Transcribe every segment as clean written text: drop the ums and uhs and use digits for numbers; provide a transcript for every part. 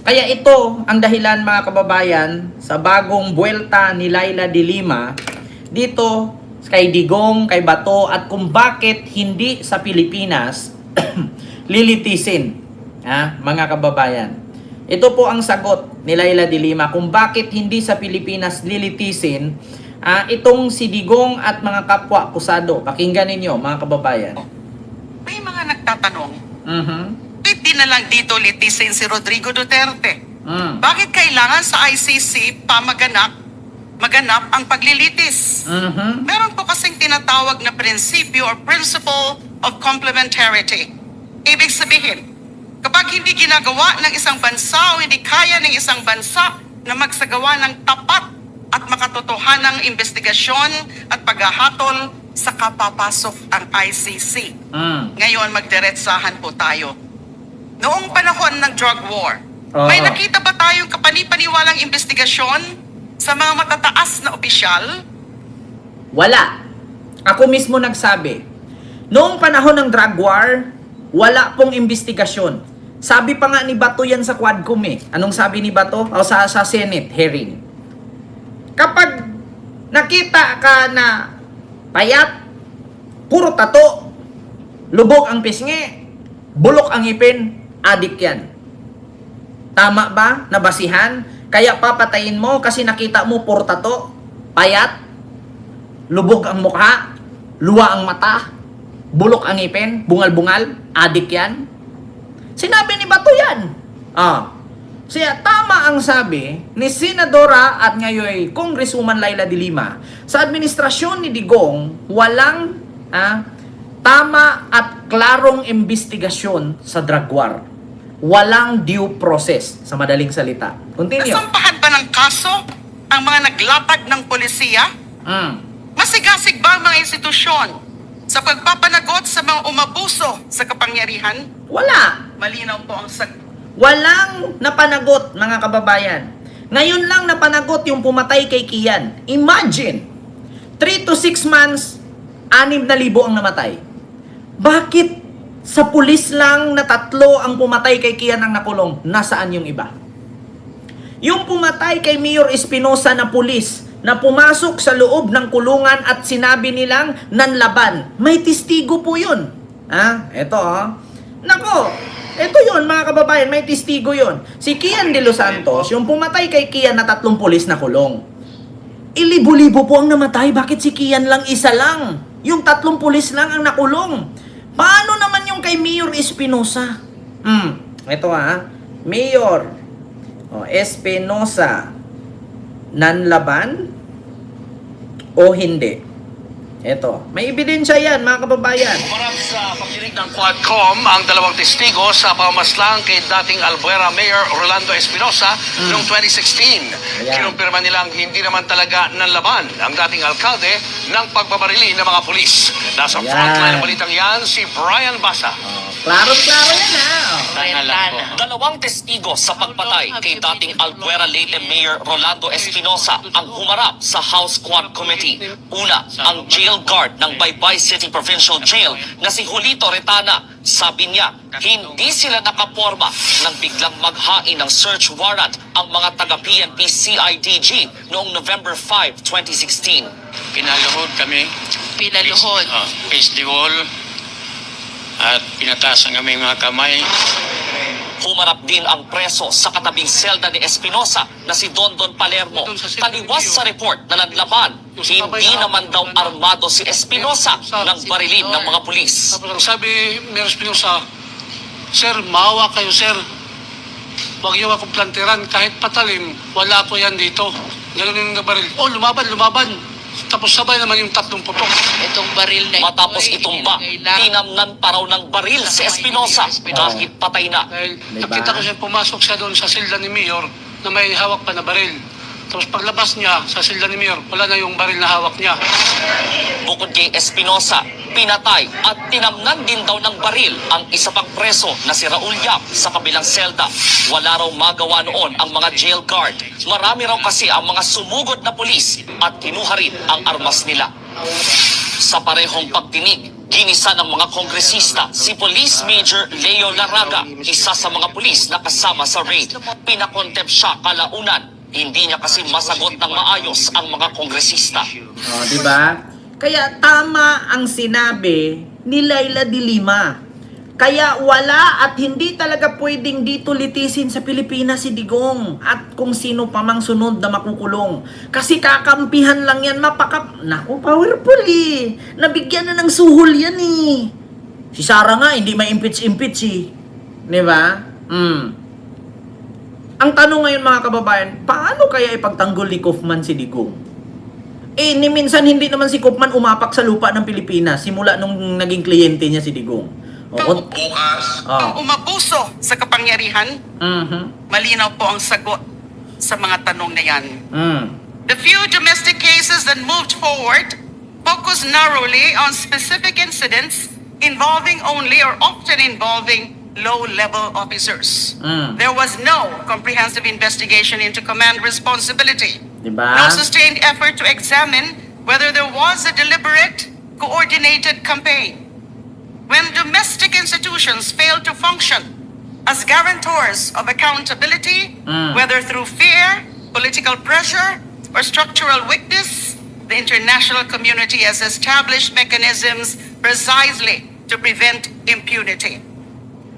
Kaya ito ang dahilan mga kababayan sa bagong buwelta ni Leila de Lima dito kay Digong, kay Bato at kung bakit hindi sa Pilipinas lilitisin, mga kababayan. Ito po ang sagot ni Leila de Lima kung bakit hindi sa Pilipinas lilitisin itong si Digong at mga kapwa akusado. Pakinggan ninyo mga kababayan. May mga nagtatanong, Mm-hmm. na lang dito litisin si Rodrigo Duterte. Bakit kailangan sa ICC pa maganap ang paglilitis? Meron po kasing tinatawag na prinsipyo or principle of complementarity. Ibig sabihin, kapag hindi ginagawa ng isang bansa o hindi kaya ng isang bansa na magsagawa ng tapat at makatotohanang investigasyon at paghahatol, saka papasok ang ICC. Ngayon, magdiretsahan po tayo. Noong panahon ng drug war, may nakita ba tayong kapanipaniwalang investigasyon sa mga matataas na opisyal? Wala. Ako mismo nagsabi. Noong panahon ng drug war, wala pong investigasyon. Sabi pa nga ni Bato yan sa Quadcom eh. Anong sabi ni Bato? O sa Senate hearing. Kapag nakita ka na payat, puro tato, lubog ang pisngi, bulok ang ngipin, adik yan. Tama ba? Nabasihan? Kaya papatayin mo kasi nakita mo puro tato, payat, lubog ang mukha, luwa ang mata, bulok ang ngipin, bungal-bungal, adik yan. Sinabi ni Bato yan. Siya, tama ang sabi ni Senadora at ngayon Congresswoman Leila de Lima. Sa administrasyon ni Digong, walang tama at klarong investigasyon sa drug war. Walang due process, sa madaling salita. Continue. Nasampahan ba ng kaso ang mga naglatag ng polisiya? Masigasig ba ang mga institusyon sa pagpapanagot sa mga umabuso sa kapangyarihan? Wala. Malinaw po ang sagot. Walang napanagot, mga kababayan. Ngayon lang napanagot yung pumatay kay Kian. Imagine, 3 to 6 months, 6,000 ang namatay. Bakit sa pulis lang na 3 ang pumatay kay Kian ang nakulong? Nasaan yung iba? Yung pumatay kay Mayor Espinosa na pulis na pumasok sa loob ng kulungan at sinabi nilang nanlaban. May testigo po yun. Eto Nako, ito yun mga kababayan, may testigo yun. Si Kian de los Santos, yung pumatay kay Kian na 3 pulis na kulong. Ilibo-libo po ang namatay, bakit si Kian lang isa lang? Yung 3 pulis lang ang nakulong. Paano naman yung kay Mayor Espinosa? Ito Mayor Espinosa, nanlaban o hindi? Ito, may ebidensya yan mga kababayan. Umarap sa pagdinig ng Quadcom ang 2 testigo sa pamamaslang kay dating Albuera Mayor Rolando Espinosa noong 2016. Kinumpirma nilang hindi naman talaga nanlaban ang dating alkalde ng pagbabarili ng mga pulis. Nasa frontline ng balitang yan si Brian Basa. Klaro-klaro yan 2 testigo sa pagpatay kay dating Albuera Leyte Mayor Rolando Espinosa ang humarap sa House Quad Committee. Una, ang jail guard ng Baybay City Provincial Jail na si Julito Retana. Sabi niya, hindi sila nakaporma nang biglang maghain ng search warrant ang mga taga-PNP CIDG noong November 5, 2016. Pinaluhod kami. Face the wall. At pinatasan kami mga kamay. Humarap din ang preso sa katabing selda ni Espinosa na si Dondon Palermo. Taliwas sa report na nanlaban, hindi naman daw armado si Espinosa ng barilin ng mga pulis. Tapos sabi Mayor Espinosa, "Sir, maawa kayo, sir. Huwag niyo akong planteran. Kahit patalim, wala ko yan dito." Ganun yung nabaril. Oh, lumaban. Tapos sabay naman yung 3 putok. Itong baril na Matapos itumba, tinamnan pa raw ng baril si Espinosa kahit patay na. Dahil nakita ko siya pumasok siya doon sa silda ni Mayor na may hawak pa na baril. Tapos paglabas niya sa silda ni Mayor, wala na yung baril na hawak niya. Bukod kay Espinosa, pinatay at tinamnan din daw ng baril ang isa pang preso na si Raul Yap sa kabilang selda. Wala raw magawa noon ang mga jail guard. Marami raw kasi ang mga sumugod na pulis at kinuha rin ang armas nila. Sa parehong pagdinig, Ginisa ng mga kongresista si Police Major Leo Laraga, isa sa mga pulis na kasama sa raid. Pinakontempt siya kalaunan. Hindi niya kasi masagot ng maayos ang mga kongresista. Oh, di ba? Kaya tama ang sinabi ni Leila de Lima. Kaya wala at hindi talaga pwedeng dito litisin sa Pilipinas si Digong at kung sino pa mang sunod na makukulong. Kasi kakampihan lang yan, Naku, powerful eh. Nabigyan na ng suhol yan eh. Si Sara nga, hindi ma-impeach eh. Di ba? Ang tanong ngayon mga kababayan, paano kaya ipagtanggol ni Kaufman si Digong? Ni minsan hindi naman si Kaufman umapak sa lupa ng Pilipinas simula nung naging kliyente niya si Digong. Ang umabuso sa kapangyarihan, malinaw po ang sagot sa mga tanong na yan. The few domestic cases that moved forward focused narrowly on specific incidents involving only or often involving low-level officers. There was no comprehensive investigation into command responsibility. Diba? No sustained effort to examine whether there was a deliberate, coordinated campaign. When domestic institutions fail to function as guarantors of accountability, whether through fear, political pressure, or structural weakness, the international community has established mechanisms precisely to prevent impunity.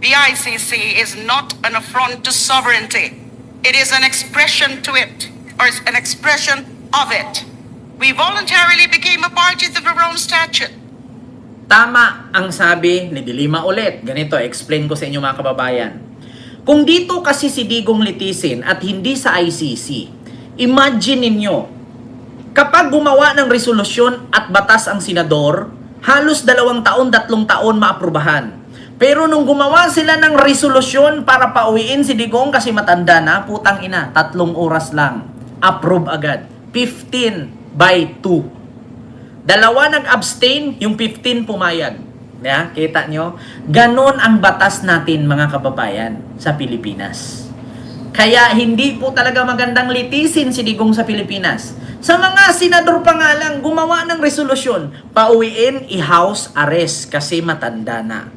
The ICC is not an affront to sovereignty. It is an expression to it, or an expression of it. We voluntarily became a party to the Rome Statute. Tama ang sabi ni De Lima ulit. Ganito, explain ko sa inyo mga kababayan. Kung dito kasi si Digong litisin at hindi sa ICC, imagine ninyo, kapag gumawa ng resolusyon at batas ang senador, halos 2 taon, 3 taon maaprubahan. Pero nung gumawa sila ng resolusyon para pauwiin si Digong kasi matanda na, putang ina, 3 oras lang. Approve agad. 15/2. 2 nag-abstain, yung 15 pumayag. Yeah, kita nyo? Ganon ang batas natin mga kababayan sa Pilipinas. Kaya hindi po talaga magandang litisin si Digong sa Pilipinas. Sa mga senador pa nga lang, gumawa ng resolusyon, pauwiin, i-house arrest kasi matanda na.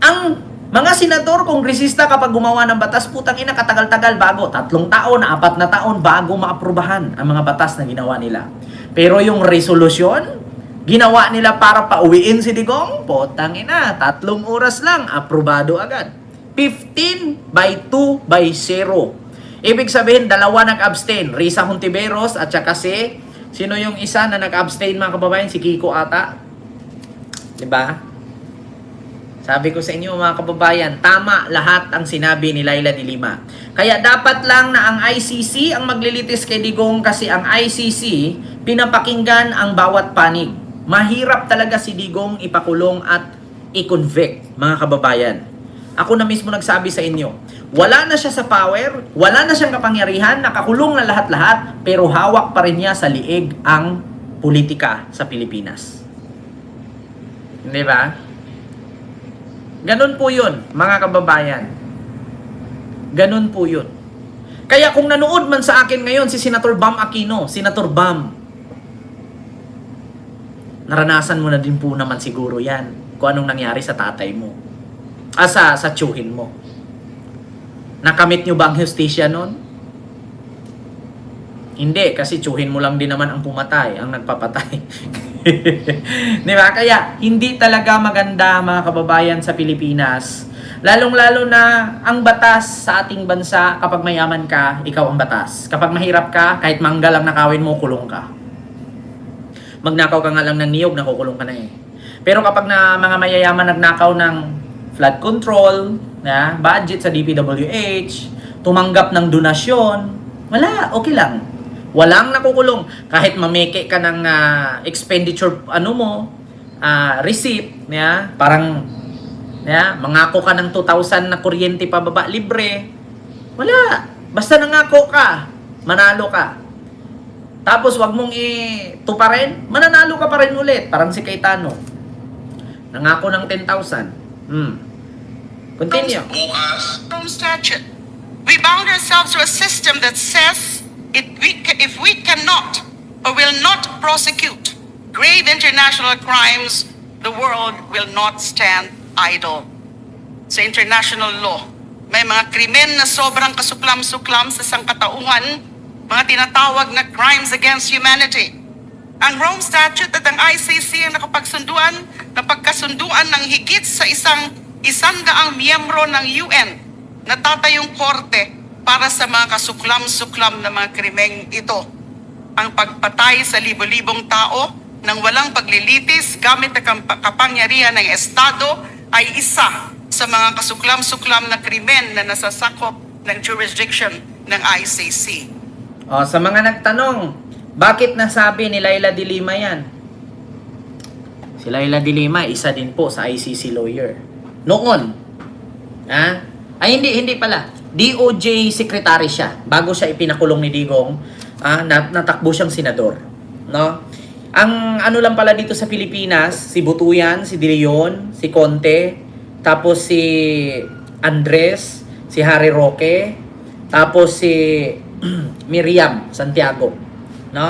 Ang mga senador, kongresista kapag gumawa ng batas, putang ina, katagal-tagal bago, 3 taon, 4 na taon bago maaprubahan ang mga batas na ginawa nila. Pero yung resolusyon, ginawa nila para pauwiin si Digong, putang ina, 3 oras lang, aprobado agad. 15/2/0. Ibig sabihin, 2 nag-abstain, Risa Hontiveros at saka sino yung isa na nag-abstain mga kababayan? Si Kiko ata. Diba? Sabi ko sa inyo mga kababayan, tama lahat ang sinabi ni Leila de Lima. Kaya dapat lang na ang ICC ang maglilitis kay Digong kasi ang ICC pinapakinggan ang bawat panig. Mahirap talaga si Digong ipakulong at i-convict mga kababayan. Ako na mismo nagsabi sa inyo, wala na siya sa power, wala na siyang kapangyarihan, nakakulong na lahat-lahat, pero hawak pa rin niya sa liig ang politika sa Pilipinas. Hindi ba? Ganun po yun, mga kababayan. Ganun po yun. Kaya kung nanood man sa akin ngayon si Senator Bam Aquino, Senator Bam, naranasan mo na din po naman siguro yan kung anong nangyari sa tatay mo. Sa tiyuhin mo. Nakamit nyo ba ang hustisya nun? Hindi, kasi tiyuhin mo lang din naman ang pumatay, ang nagpapatay. Di ba? Kaya hindi talaga maganda mga kababayan sa Pilipinas. Lalong-lalo na ang batas sa ating bansa, kapag mayaman ka, ikaw ang batas. Kapag mahirap ka, kahit manggal ang nakawin mo, kulong ka. Magnakaw ka nga lang ng niyog, nakukulong ka na eh. Pero kapag na mga mayayaman nagnakaw ng flood control, budget sa DPWH, tumanggap ng donasyon, wala, okay lang. Walang nakukulong. Kahit mameke ka ng expenditure, receipt, parang, mangako ka ng 2,000 na kuryente pababa, libre. Wala. Basta nangako ka, manalo ka. Tapos wag mong ituparin, mananalo ka pa rin ulit. Parang si Cayetano. Nangako ng 10,000. Continue. Rome Statute. We bound ourselves to a system that says if we cannot or will not prosecute grave international crimes the world will not stand idle. Sa international law, may mga krimen na sobrang kasuklam-suklam sa sangkatauhan, mga tinatawag na crimes against humanity. Ang Rome Statute at ang ICC ang napagkasunduan ng higit sa 100 miyembro ng UN na tatayong korte para sa mga kasuklam-suklam na mga krimeng ito. Ang pagpatay sa libo-libong tao nang walang paglilitis gamit ang kapangyarihan ng Estado ay isa sa mga kasuklam-suklam na krimen na nasasakop ng jurisdiction ng ICC. O, sa mga nagtanong, bakit nasabi ni Laila de Lima yan? Si Laila de Lima, isa din po sa ICC lawyer. Noon. Ay, hindi pala. DOJ secretary siya. Bago siya ipinakulong ni Digong, natakbo siyang senador. No? Ang ano lang pala dito sa Pilipinas, si Butuyan, si De Leon, si Conte, tapos si Andres, si Harry Roque, tapos si Miriam Santiago, no?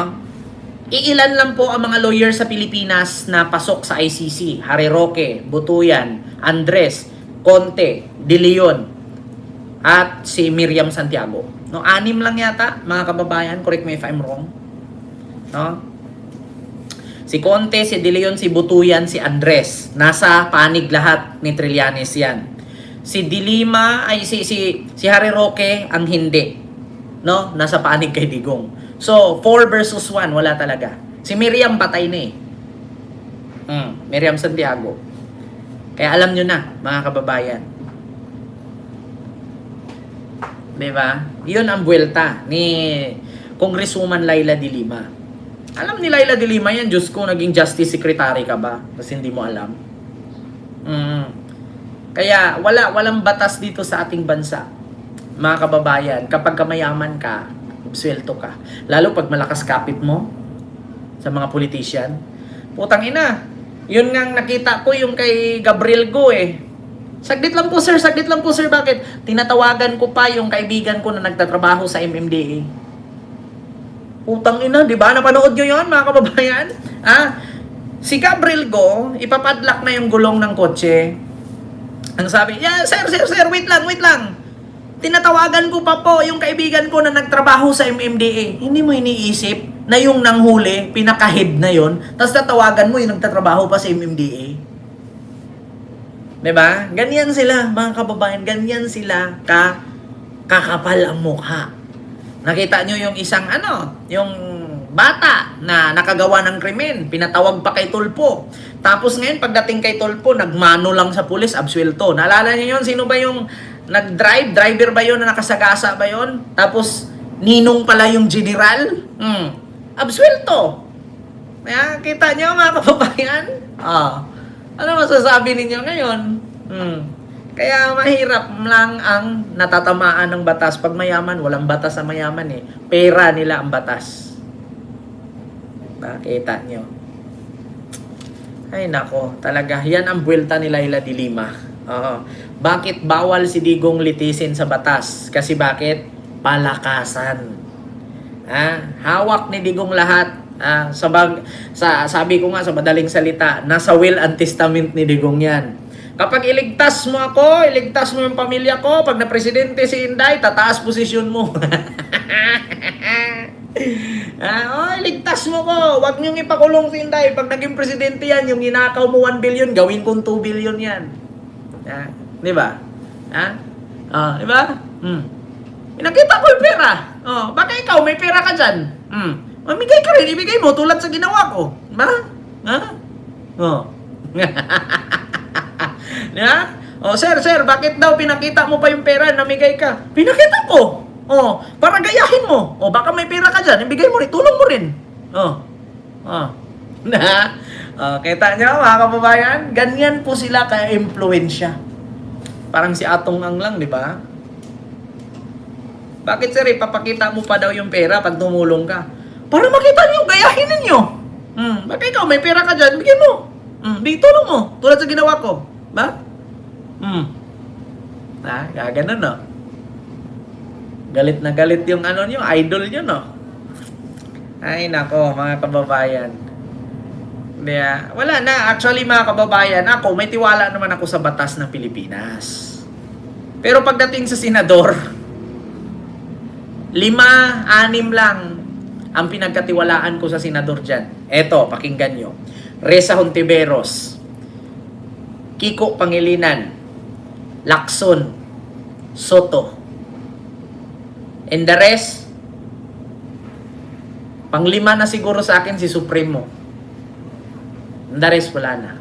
Iilan lang po ang mga lawyer sa Pilipinas na pasok sa ICC. Harry Roque, Butuyan, Andres, Conte, De Leon, at si Miriam Santiago. No, 6 lang yata, mga kababayan, correct me if I'm wrong. No? Si Conte, si De Leon, si Butuyan, si Andres. Nasa panig lahat ni Trillanes yan. Si De Lima, ay si Harry Roque ang hindi. No? Nasa panig kay Digong. So, 4 versus 1, wala talaga. Si Miriam patay na eh. Miriam Santiago. Kaya alam nyo na, mga kababayan. Diba? Yun ang buwelta ni Congresswoman Laila de Lima. Alam ni Laila de Lima yan, Diyos ko, naging Justice Secretary ka ba? Kasi hindi mo alam. Kaya walang batas dito sa ating bansa. Mga kababayan, kapag kamayaman ka, sweldo ka. Lalo pag malakas kapit mo sa mga politician. Putang ina. Yun nga nakita ko yung kay Gabriel Go eh. Saglit lang po sir, bakit? Tinatawagan ko pa yung kaibigan ko na nagtatrabaho sa MMDA. Putang ina, di ba? Napanood nyo yun, mga kababayan? Si Gabriel Go, ipapadlock na yung gulong ng kotse. Ang sabi, yeah, sir, wait lang. Tinatawagan ko pa po yung kaibigan ko na nagtrabaho sa MMDA. Hindi mo iniisip na yung nanghuli, pinaka-head na yon, tapos tatawagan mo yung nagtatrabaho pa sa MMDA. Diba? Ganyan sila, mga kababayan. Ganyan sila kakapal ang mukha. Nakita nyo yung isang yung bata na nakagawa ng krimen, pinatawag pa kay Tulpo. Tapos ngayon, pagdating kay Tulpo, nagmano lang sa pulis, absuelto. Naalala nyo yun? Sino ba yung nag-drive? Driver ba yun na nakasagasa ba yun? Tapos, ninong pala yung general? Absuelto. Kaya, kita nyo mga kababayan? Ano masasabi ninyo ngayon? Kaya mahirap lang ang natatamaan ng batas. Pag mayaman, walang batas sa mayaman eh. Pera nila ang batas. Nakita nyo. Ay nako, talaga. Yan ang buwelta ni Laila de Lima. Bakit bawal si Digong litisin sa batas? Kasi bakit? Palakasan. Hawak ni Digong lahat. Sabi ko nga sa madaling salita, nasa will and testament ni Digong yan. Kapag iligtas mo ako, iligtas mo yung pamilya ko, pag na-presidente si Inday, tataas posisyon mo. Iligtas mo ko, wag niyong ipakulong si Inday. Pag naging presidente yan, yung inakaw mo 1 billion, gawin kong 2 billion yan. Di ba? Di ba? Pinakita ko yung pera. Baka ikaw, may pera ka dyan. Mamigay ka rin, ibigay mo tulad sa ginawa ko. Ba? Yeah? Sir, bakit daw pinakita mo pa yung pera, namigay ka? Pinakita ko. Para gayahin mo. Baka may pera ka dyan, ibigay mo rin, tulong mo rin. Kita nyo, mga kababayan, ganyan po sila kaya impluensya. Parang si Atong Ang lang, di ba? Bakit sir, ipapakita mo pa daw yung pera pag tumulong ka? Para makita niyo, gayahin ninyo. Baka ikaw, may pera ka dyan, bigyan mo. Tulong mo, tulad sa ginawa ko. Ba? Ganun, no? Galit na galit yung idol nyo, no? Ay, nako, mga kababayan. Yeah. Wala na. Actually, mga kababayan, ako, may tiwala naman ako sa batas ng Pilipinas. Pero pagdating sa senador, 5, 6 lang ang pinagkatiwalaan ko sa senador dyan. Eto, pakinggan nyo. Reza Hontiveros, Kiko Pangilinan, Lacson, Soto. And the rest, pang-5 na siguro sa akin si Supremo. And the rest, wala na.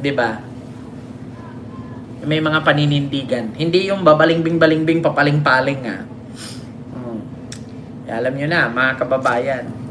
Diba? May mga paninindigan. Hindi yung babalingbing-balingbing, papaling-paling, Alam nyo na, mga kababayan.